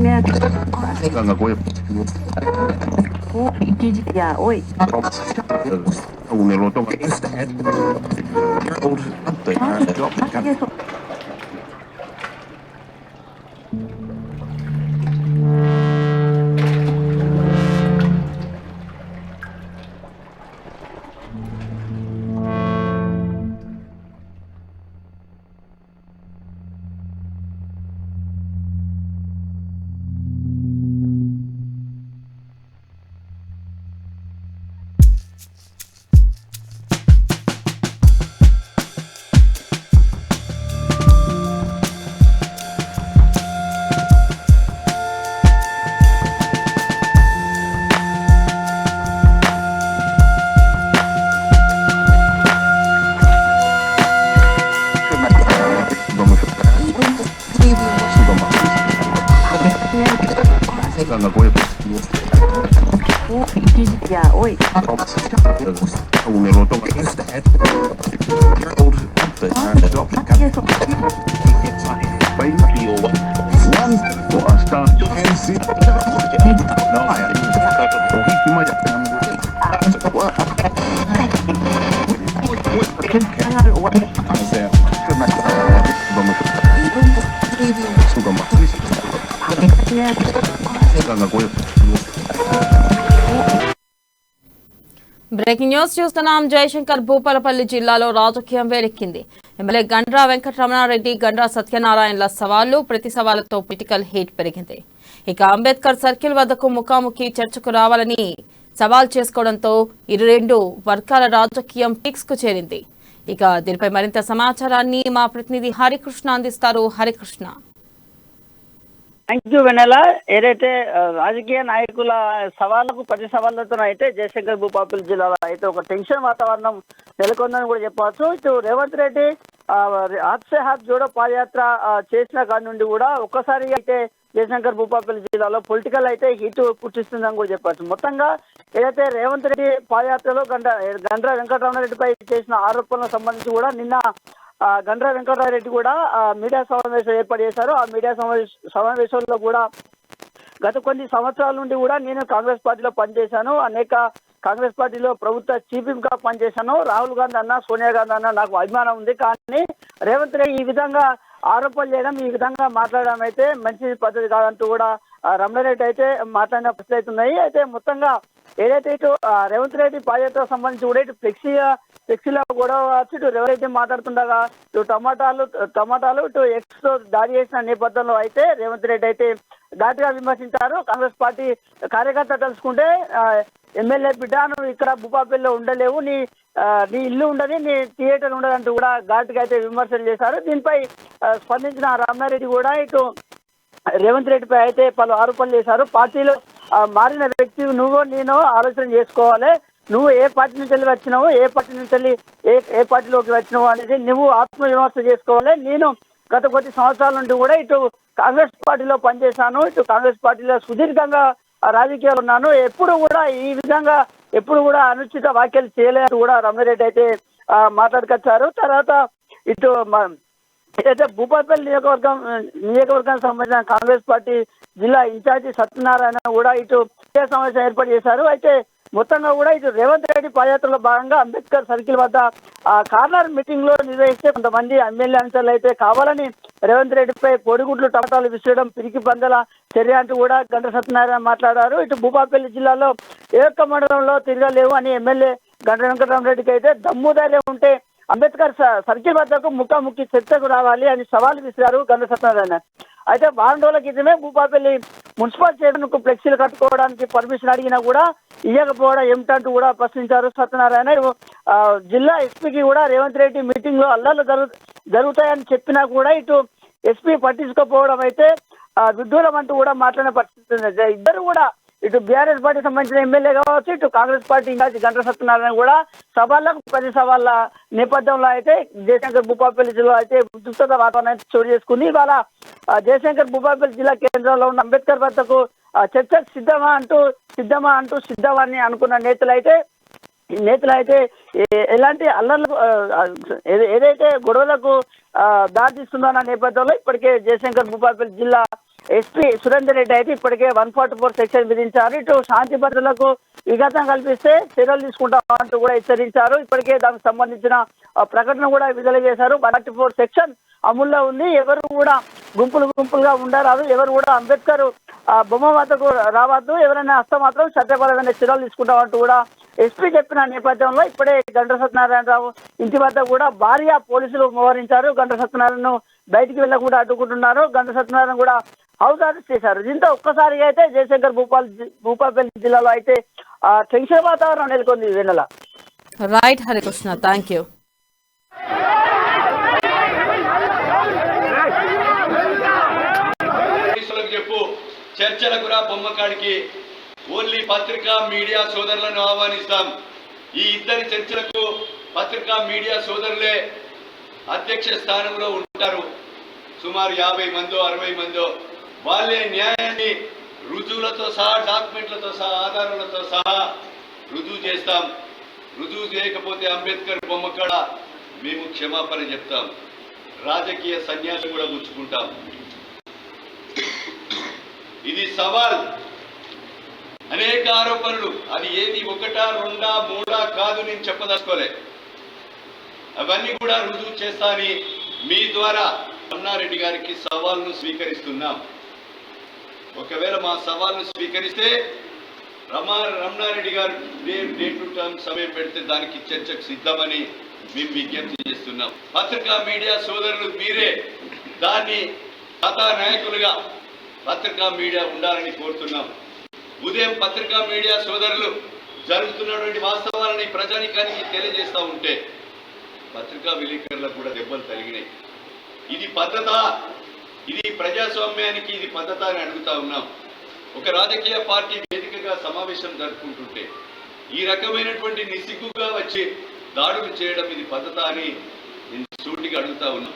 Ganga gue ya oi unelo to Ganga gue ya oi unelo to one for start breaking news చూస్తున్నాం. జయశంకర్ భూపాలపల్లి జిల్లాలో రాజకీయం వేడెక్కింది. MLA Gandra Venkataramana Reddy, Gandra సత్యనారాయణల సవాళ్లు, ప్రతి సవాళ్లతో పొలిటికల్ హీట్ పెరిగింది. ఇక అంబేద్కర్ సర్కిల్ వద్దకు ముఖాముఖి చర్చకు రావాలని సవాల్ చేసుకోవడంతో ఇరు రెండు వర్గాల రాజకీయం పీక్స్ కు చేరింది. ఇక దీనిపై మరింత సమాచారాన్ని మా ప్రతినిధి హరికృష్ణ అందిస్తారు. హరికృష్ణ. థ్యాంక్ యూ వెనెల. ఏదైతే రాజకీయ నాయకుల సవాళ్లకు ప్రతి సవాళ్లతో అయితే జయశంకర్ భూపాలపల్లి జిల్లాలో అయితే ఒక టెన్షన్ వాతావరణం నెలకొందని కూడా చెప్పవచ్చు. ఇటు రేవంత్ రెడ్డి హాత్ సే హాత్ జోడో పాదయాత్ర చేసిన కాడి నుండి కూడా ఒక్కసారి అయితే జయశంకర్ భూపాలపల్లి జిల్లాలో పొలిటికల్ అయితే హీట్ పుట్టిస్తుందని కూడా చెప్పచ్చు. మొత్తంగా ఏదైతే రేవంత్ రెడ్డి పాదయాత్రలో గండ్రా వెంకటరమణారెడ్డిపై చేసిన ఆరోపణలకు సంబంధించి కూడా నిన్న గండ్రా వెంకటరామరెడ్డి కూడా మీడియా సమావేశం ఏర్పాటు చేశారు. ఆ మీడియా సమావేశంలో కూడా గత కొన్ని సంవత్సరాల నుండి కూడా నేను కాంగ్రెస్ పార్టీలో పనిచేశాను, అనేక కాంగ్రెస్ పార్టీలో ప్రభుత్వ చీఫ్ విప్ గా పనిచేశాను. రాహుల్ గాంధీ అన్న, సోనియా గాంధీ అన్న నాకు అభిమానం ఉంది. కానీ రేవంత్ రెడ్డి ఈ విధంగా ఆరోపణలు చేయడం, ఈ విధంగా మాట్లాడడం అయితే మంచి పద్ధతి కాదంటూ కూడా రమణారెడ్డి అయితే మాట్లాడిన పరిస్థితులు అవుతున్నాయి. అయితే మొత్తంగా ఏదైతే ఇటు రేవంత్ రెడ్డి పాదయాత్రకు సంబంధించి కూడా ఇటు ఫ్లెక్సీలో కూడా వచ్చి ఇటు రేవంత్ రెడ్డి మాట్లాడుతుండగా ఇటు టమాటాలు ఇటు ఎక్స్ తో దాడి చేసిన నేపథ్యంలో అయితే రేవంత్ రెడ్డి అయితే ఘాటుగా విమర్శించారు. కాంగ్రెస్ పార్టీ కార్యకర్త తెలుసుకుంటే ఎమ్మెల్యే బిడ్డ నువ్వు ఇక్కడ భూపాలపల్లిలో ఉండలేవు, నీ ఇల్లు ఉండదు, నీ థియేటర్ ఉండదు అంటూ కూడా ఘాటుగా అయితే విమర్శలు చేశారు. దీనిపై స్పందించిన రమణారెడ్డి కూడా ఇటు రేవంత్ రెడ్డిపై అయితే పలు ఆరోపణలు చేశారు. పార్టీలో మారిన వ్యక్తి నువ్వు నేను ఆలోచన చేసుకోవాలి, నువ్వు ఏ పార్టీ నుంచి వెళ్ళి వచ్చినావు, ఏ పార్టీ నుంచి వెళ్ళి ఏ పార్టీలోకి వచ్చినావు అనేది నువ్వు ఆత్మవిమర్శ చేసుకోవాలి. నేను గత కొద్ది సంవత్సరాల నుండి కూడా ఇటు కాంగ్రెస్ పార్టీలో పనిచేశాను, ఇటు కాంగ్రెస్ పార్టీలో సుదీర్ఘంగా రాజకీయాలు ఉన్నాను, ఎప్పుడు కూడా ఈ విధంగా ఎప్పుడు కూడా అనుచిత వ్యాఖ్యలు చేయలేదు కూడా రమణారెడ్డి అయితే మాట్లాడుకొచ్చారు. తర్వాత ఇటు ఏదైతే భూపాలపల్లి నియోజకవర్గానికి సంబంధించిన కాంగ్రెస్ పార్టీ జిల్లా ఇన్ఛార్జి సత్యనారాయణ కూడా ఇటు సమావేశం ఏర్పాటు చేశారు. అయితే మొత్తంగా కూడా ఇటు రేవంత్ రెడ్డి పాదయాత్రలో భాగంగా అంబేద్కర్ సర్కిల్ వద్ద కార్నర్ మీటింగ్ లో నిర్వహిస్తే కొంతమంది ఎమ్మెల్యే అంశాలు అయితే కావాలని రేవంత్ రెడ్డిపై పొడిగుడ్లు టమాటాలు విసిరడం పిరికి పందల చర్య అంటూ కూడా గండ్ర సత్యనారాయణ మాట్లాడారు. ఇటు భూపాలపల్లి జిల్లాలో ఏ ఒక్క మండలంలో తిరగలేవు అని ఎమ్మెల్యే గండ్ర వెంకటరామరెడ్డికి అయితే దమ్ము ధైర్యం ఉంటే అంబేద్కర్ సర్కిల్ వద్దకు ముఖాముఖి చర్చకు రావాలి అని సవాల్ విసిరారు గండ్ర సత్యనారాయణ. అయితే వారం రోజుల క్రితమే భూపాలపల్లి మున్సిపల్ చైర్మన్ కు ఫ్లెక్సీలు కట్టుకోవడానికి పర్మిషన్ అడిగినా కూడా ఇవ్వకపోవడం ఏమిటంటూ కూడా ప్రశ్నించారు సత్యనారాయణ. జిల్లా ఎస్పీకి కూడా రేవంత్ రెడ్డి మీటింగ్ లో అల్లర్లు జరుగుతాయని చెప్పినా కూడా ఇటు ఎస్పీ పట్టించుకోకపోవడం అయితే విడ్డూరం అంటూ కూడా మాట్లాడిన పరిస్థితి. ఇద్దరు కూడా ఇటు బీఆర్ఎస్ పార్టీకి సంబంధించిన ఎమ్మెల్యే కావచ్చు, ఇటు కాంగ్రెస్ పార్టీ ఇన్ఛార్జి గండ్ర సత్యనారాయణ కూడా సవాళ్లకు ప్రతి సవాళ్ళ నేపథ్యంలో అయితే జయశంకర్ భూపాలపల్లి జిల్లా అయితే ఉద్రిక్తత వాతావరణం చోటు చేసుకుంది. ఇవాళ జయశంకర్ భూపాలపల్లి జిల్లా కేంద్రంలో ఉన్న అంబేద్కర్ వద్దకు చర్చకు సిద్ధమా అని అనుకున్న నేతలు అయితే నేతలు అయితే ఎలాంటి అల్లర్లకు ఏదైతే గొడవలకు దారితీస్తుందన్న నేపథ్యంలో ఇప్పటికే జయశంకర్ భూపాలపల్లి జిల్లా ఎస్పీ సురేందర్ రెడ్డి అయితే ఇప్పటికే 144 సెక్షన్ విధించారు. ఇటు శాంతి భద్రతలకు విఘాతం కల్పిస్తే చర్యలు తీసుకుంటామంటూ కూడా హెచ్చరించారు. ఇప్పటికే దానికి సంబంధించిన ప్రకటన కూడా విడుదల చేశారు. 144 సెక్షన్ అమల్లో ఉంది. ఎవరు కూడా గుంపులుగా ఉండరాదు, ఎవరు కూడా అంబేద్కర్ బొమ్మ వద్దకు రావద్దు, ఎవరైనా వస్తే మాత్రం చట్టపరమైన చర్యలు తీసుకుంటామంటూ కూడా ఎస్పీ చెప్పిన నేపథ్యంలో ఇప్పుడే గండ్ర సత్యనారాయణరావు ఇంటి వద్ద కూడా భారీగా పోలీసులు మోహరించారు. గండ్ర సత్యనారాయణను బయటికి వెళ్ళకుండా అడ్డుకుంటున్నారు. గండ్ర సత్యనారాయణ కూడా హౌస్ అరెస్ట్ చేశారు. దీంతో ఒక్కసారిగా అయితే జయశంకర్ భూపాలపల్లి జిల్లాలో అయితే టెన్షన్ వాతావరణం నెలకొంది. వెన్నెల రైట్ హరికృష్ణ, థ్యాంక్ యూ. చెప్పు చర్చలకు రా బొమ్మకాడికి ఓన్లీ పత్రికా మీడియా సోదరులను ఆహ్వానిస్తాం. ఈ ఇద్దరి చర్చలకు పత్రికా మీడియా సోదరులే అధ్యక్ష స్థానంలో ఉంటారు. సుమారు 50 మందో 60 మందో వాళ్ళే న్యాయాన్ని రుజువులతో సహా, డాక్యుమెంట్లతో సహా, ఆధారాలతో సహా రుజువు చేస్తాం. రుజువు చేయకపోతే అంబేద్కర్ బొమ్మకాడ మేము క్షమాపణ చెప్తాం. రాజకీయ సన్యాసం కూడా పుచ్చుకుంటాం. ఇది సవాల్. అనేక ఆరోపణలు, అది ఏది 1, 2, 3 కాదు, నేను చెప్పదలుచుకోలే. అవన్నీ కూడా రుజువు చేస్తా అని మీ ద్వారా రమణారెడ్డి గారికి సవాల్ను స్వీకరిస్తున్నాం. ఒకవేళ మా సవాల్ను స్వీకరిస్తే రమణారెడ్డి గారు డేట్ టు టైం సమయం పెడితే దానికి చర్చకు సిద్ధమని మేము విజ్ఞప్తి చేస్తున్నాం. పత్రికా మీడియా సోదరులు మీరే దాన్ని కథానాయకులుగా పత్రికా మీడియా ఉండాలని కోరుతున్నాం. ఉదయం పత్రికా మీడియా సోదరులు జరుగుతున్నటువంటి వాస్తవాలని ప్రజానికానికి తెలియజేస్తూ ఉంటే పత్రికా విలేకరులకు కూడా దెబ్బలు తగిలినాయి. ఇది పద్ధత, ఇది ప్రజాస్వామ్యానికి ఇది పద్ధత అని అడుగుతా ఉన్నాం. ఒక రాజకీయ పార్టీ వేదికగా సమావేశం జరుపుకుంటుంటే ఈ రకమైనటువంటి నిస్సిగ్గుగా వచ్చి దాడులు చేయడం ఇది పద్ధత అని నేను సూటిగా అడుగుతా ఉన్నాం.